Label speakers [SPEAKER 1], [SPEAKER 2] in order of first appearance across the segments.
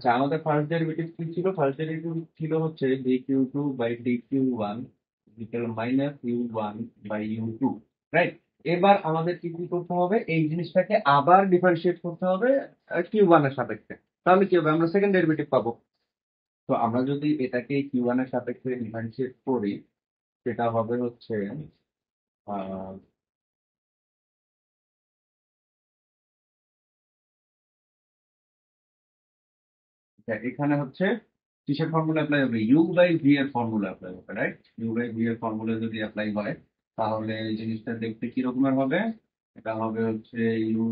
[SPEAKER 1] আচ্ছা, আমাদের first derivative কি ছিল? ফার্স্ট ডেরিভেটিভ ছিল হচ্ছে dq2/dq1 equal minus u1 by u2, right? এবার আমাদের কি কি করতে হবে? এই জিনিসটাকে আবার ডিফারেন্সিয়েট করতে হবে q1 এর সাপেক্ষে। তাহলে কি হবে? আমরা সেকেন্ড ডেরিভেটিভ পাবো। তো আমরা যদি এটাকে q1 এর সাপেক্ষে ডিফারেন্সিয়েট করি, সেটা হবে হচ্ছে আহ এখানে হচ্ছে কিসের ফর্মুলা অ্যাপ্লাই হবে? ইউ বাই ভি এর ফর্মুলা অ্যাপ্লাই হবে, রাইট? ইউ বাই ভি এর ফর্মুলা যদি অ্যাপ্লাই হয়, তাহলে এই জিনিসটা দেখতে কি রকমের হবে? এটা হবে হচ্ছে ইউ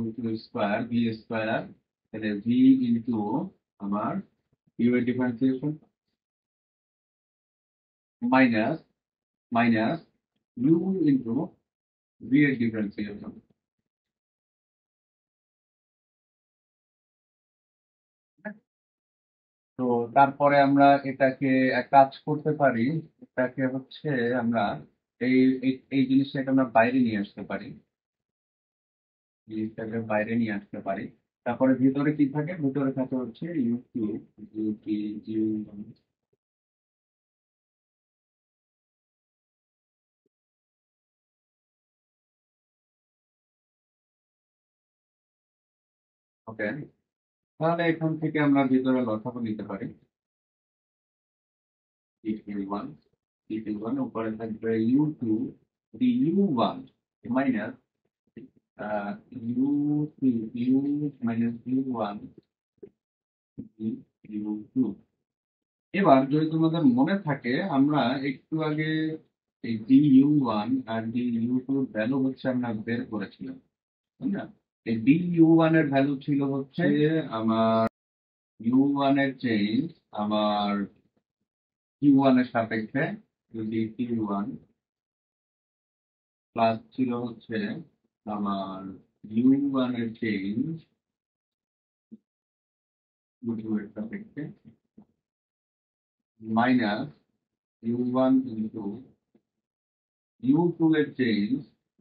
[SPEAKER 1] স্কোয়ার ভি স্কোয়ার, তাহলে ভি ইন্টু আমার ইউ এর differentiation minus minus u into v এর ডিফারেন্সিয়েশন। তো তারপরে আমরা এটাকে এক কাজ করতে পারি। এটাকে হচ্ছে আমরা এই এই জিনিসটাকে আমরা বাইরে নিয়ে আসতে পারি, জিনিসটাকে বাইরে নিয়ে আসতে পারি। তারপরে ভিতরে কি থাকে? ভিতরে থাকে হচ্ছে ইউ কিউ, ইউ কি ইউ। ওকে, তাহলে এখান থেকে আমরা ভিতরে লসাগু নিতে পারি। d q1, d q1 উপরে থাকবে u2 du1 minus u2 u minus u1 u2। এবার যদি তোমাদের মনে থাকে, আমরা একটু আগে এই du1 আর du2 ভ্যালু হচ্ছে আমরা বের করেছিলাম, তাই না? এই du1 এর ভ্যালু ছিল হচ্ছে আমার u1 এর চেঞ্জ আমার q1 এর সাপেক্ষে, যদি q1 প্লাস ছিল হচ্ছে আমার u1 এর চেঞ্জ u2 এর সাপেক্ষে মাইনাস u1 ইন্টু u2 এর চেঞ্জ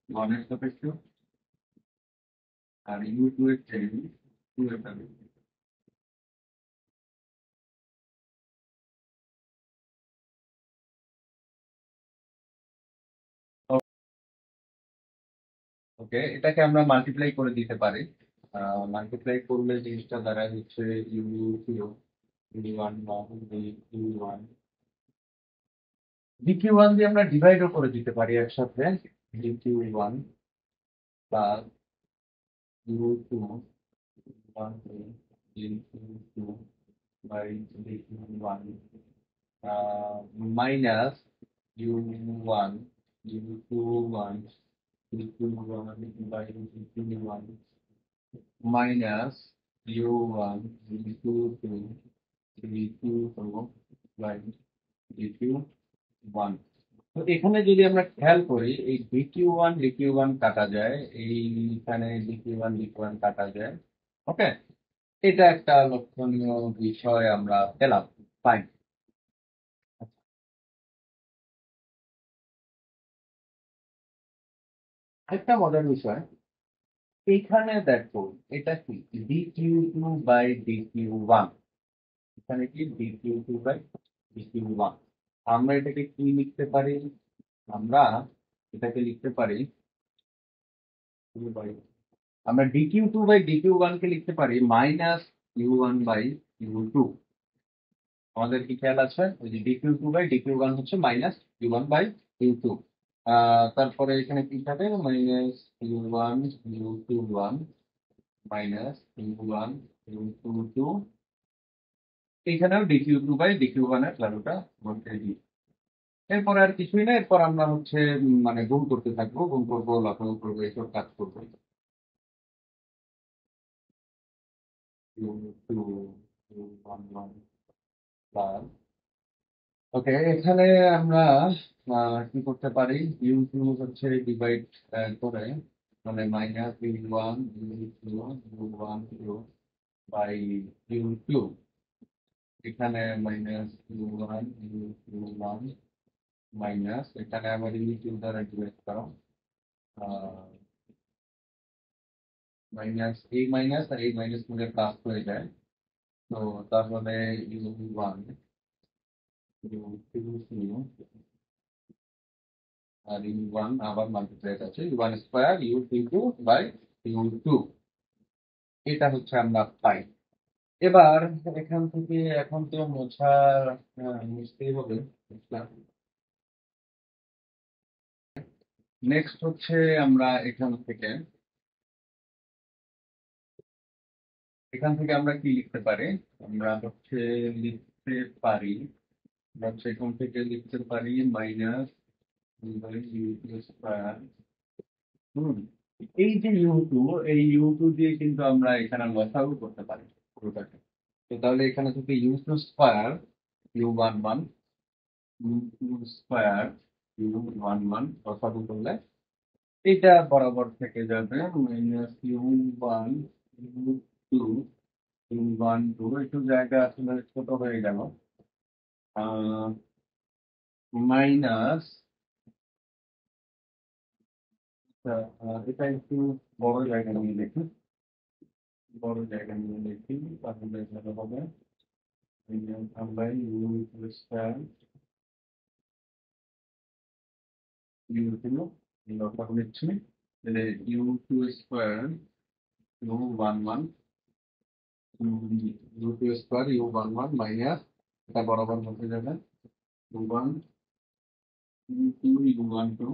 [SPEAKER 1] 1 এর সাপেক্ষে আর u2 এর চেঞ্জ 2 এর সাপেক্ষে। ওকে, এটাকে আমরা মাল্টিপ্লাই করে দিতে পারি। মাল্টিপ্লাই করলে জিনিসটা দাঁড়ায় হচ্ছে you zero d1 d1 dq1 দিয়ে আমরা ডিভাইডও করে দিতে পারি একসাথে। dq1 plus u2 dq2 by dq1 minus u1 u2 dq1 by dq1 minus u1 dq2 dq2 by dq1। তো এখানে যদি আমরা খেয়াল করি, এই dq1 dq1 কাটা যায়, এইখানে dq1 dq1 কাটা যায়। ওকে, এটা একটা লক্ষণীয় বিষয় আমরা পেলাম। ফাইন। একটা মজার বিষয় এখানে দেখো, এটা কি dq2/dq1, এখানে কি dq2/dq1। আমরা এটাকে কি লিখতে পারি? আমরা এটাকে লিখতে পারি, আমরা dq2/dq1 কে লিখতে পারি মাইনাস u1/u2। আমাদের কি খেয়াল আছে? ওই যে dq2/dq1 হচ্ছে মাইনাস u1/u2। তারপরে এখানে কি থাকে? মাইনাস u1 মাইনাস u1 এখানেও dq2/dq1 এর ভ্যালুটা বলতে দিই। এরপরে আর কিছুই না, এরপর আমরা হচ্ছে মানে গুণ করতে থাকবো, গুণ করবো, লসাগু করবো, এইসব কাজ করবো। প্লাস, ওকে, এখানে আমরা কি করতে পারি? ইউ2 হচ্ছে ডিভাইড করে, মানে মাইনাস u1 বাই ইউ2। এখানে মাইনাস u1 মাইনাস, এখানে আবার ইউ2 দ্বারা ডিভাইড করো, মাইনাস এই মাইনাস আর এই মাইনাস মিলে প্লাস হয়ে যায়। তো তাহলে u1 u2 আর u1 আবার মাল্টিপ্লাই আছে u1 square u2 by u2, এটা হচ্ছে আমরা পাই। এবার এখান থেকে এখন তো মোছার মুছতেই হবে। নেক্সট হচ্ছে আমরা এখান থেকে আমরা কি লিখতে পারি? আমরা হচ্ছে লিখতে পারি এখান থেকে লিখতে পারি মাইনাস স্কয়ার। হুম, এই যে u2, এই u2 দিয়ে কিন্তু আমরা এখানে লসাগু করতে পারি পুরোটাকে। তো তাহলে এখানে থেকে u2 square u11 u2 square u11 লসাগু করলে এটা বরাবর থেকে যাবে মাইনাস u1 u2 u12, একটু জায়গা আসলে ছোট হয়ে গেল, মাইনাস এটা একটু বড় জায়গা নিয়ে দেখি, তাহলে ভালো হবে। আমরা ইউ স্কয়ার ইউ2 লসাগু নিচ্ছি, তাহলে u2 square u11 u2 square u11 minus এটা বরাবর হতে যাবে u1 u2 u12,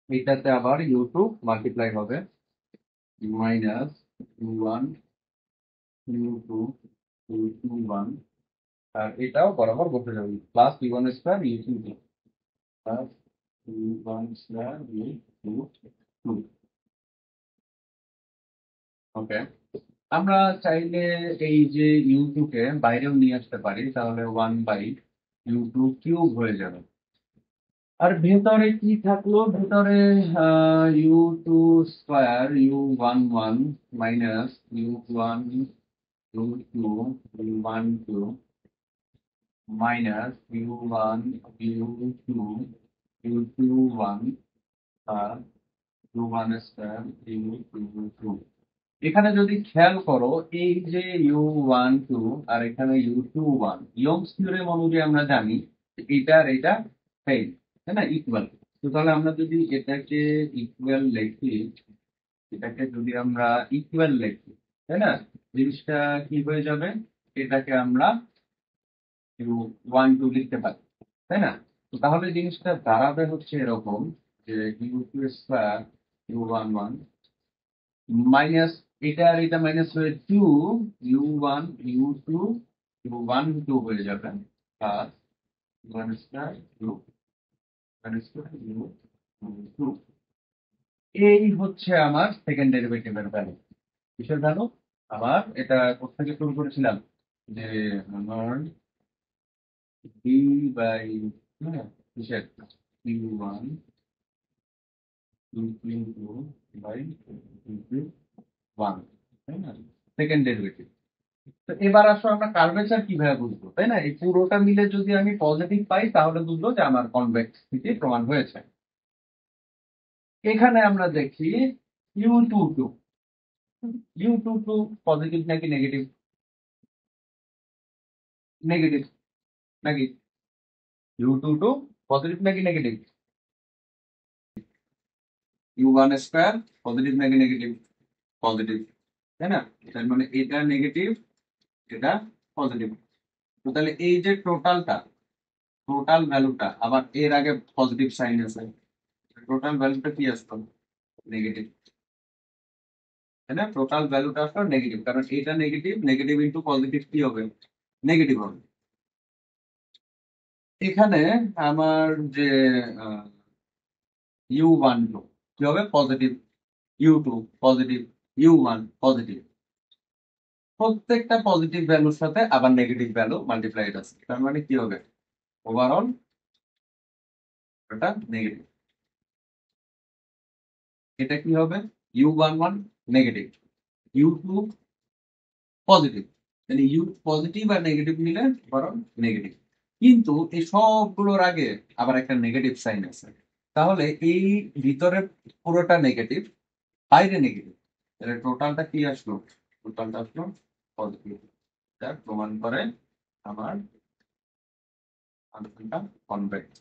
[SPEAKER 1] এটাতে আবার u2 মাল্টিপ্লাই হবে মাইনাস u1 u2 u21, আর এটাও বরাবর বসে যাবে plus u1 square u2 plus u1 square u2। ওকে, আমরা চাইলে এই যে u2 কে বাইরেও নিয়ে আসতে পারি, তাহলে 1/u2 কিউব হয়ে যাবে। আর ভেতরে কি থাকলো? ভেতরে u2 square u11 minus u1 u2 u12 minus u1 u2 u21 আর u1 স্কয়ার u22। এখানে যদি খেয়াল করো এই যে u12 আর এখানে u21 ইয়ংস থিওরেম অনুযায়ী আমরা জানি যে এটা আর এটা সেম, তাই না, ইকুয়াল। তো তাহলে আমরা যদি এটাকে ইকুয়াল লিখি, তাই না, জিনিসটা কি হয়ে যাবে? এটাকে আমরা u12 লিখতে পারি, তাই না? তো তাহলে জিনিসটা দাঁড়াবে হচ্ছে এরকম যে u2 স্কয়ার u11 মাইনাস এটা আর এটা মাইনাস হয়ে 2 u1 u2 u12 হয়ে যাবে plus u1 square u1 square u2। এই হচ্ছে আমার সেকেন্ড ডেরিভেটিভের ভ্যালু। কিসের ভ্যালু? আবার এটা কোথেকে শুরু করেছিলাম যে আমার ডি বাই কিসের u1 u2 বাই u1, তাই না, সেকেন্ড ডেরিভেটিভ। তো এবার আসো আমরা কার্ভেচার কিভাবে বুঝবো, তাই না? এই পুরোটা মিলে যদি আমি পজিটিভ পাই তাহলে বুঝবো যে আমার কনভেক্সিটি প্রমাণ হয়েছে। এখানে আমরা দেখি u22 u22 পজিটিভ নাকি নেগেটিভ? নেগেটিভ নাকি? u22 পজিটিভ নাকি নেগেটিভ? u1 স্কয়ার পজিটিভ নাকি নেগেটিভ? পজিটিভ, তাই না? তার মানে এটা নেগেটিভ, এটা পজিটিভ। তো তাহলে এই যে টোটাল ভ্যালুটা আবার এর আগে পজিটিভ সাইন আছে, টোটাল ভ্যালুটা কি আসতো? নেগেটিভ, তাই না? টোটাল ভ্যালুটা আসলো নেগেটিভ, কারণ এটা নেগেটিভ, নেগেটিভ ইন্টু পজিটিভ কি হবে? নেগেটিভ হবে। এখানে আমার যে u12 কি হবে? Positive, u2 positive, u1 positive. প্রত্যেকটা পজিটিভ ভ্যালুর সাথে আবার নেগেটিভ ভ্যালু মাল্টিপ্লাইড আছে, তার মানে কি হবে? ওভারঅল এটা নেগেটিভ। এটা কি হবে? u11 নেগেটিভ, u2 পজিটিভ, মানে ইউ পজিটিভ আর নেগেটিভ মিলে বরং নেগেটিভ। কিন্তু এই সবগুলোর আগে আবার একটা নেগেটিভ সাইন আছে, তাহলে এই ভিতরে পুরোটা নেগেটিভ, বাইরে নেগেটিভ, তাহলে টোটালটা কি আসলো? টোটালটা আসলো পজিটিভ। যা প্রমাণ করে আমার আলোচনাটা কনভেক্স।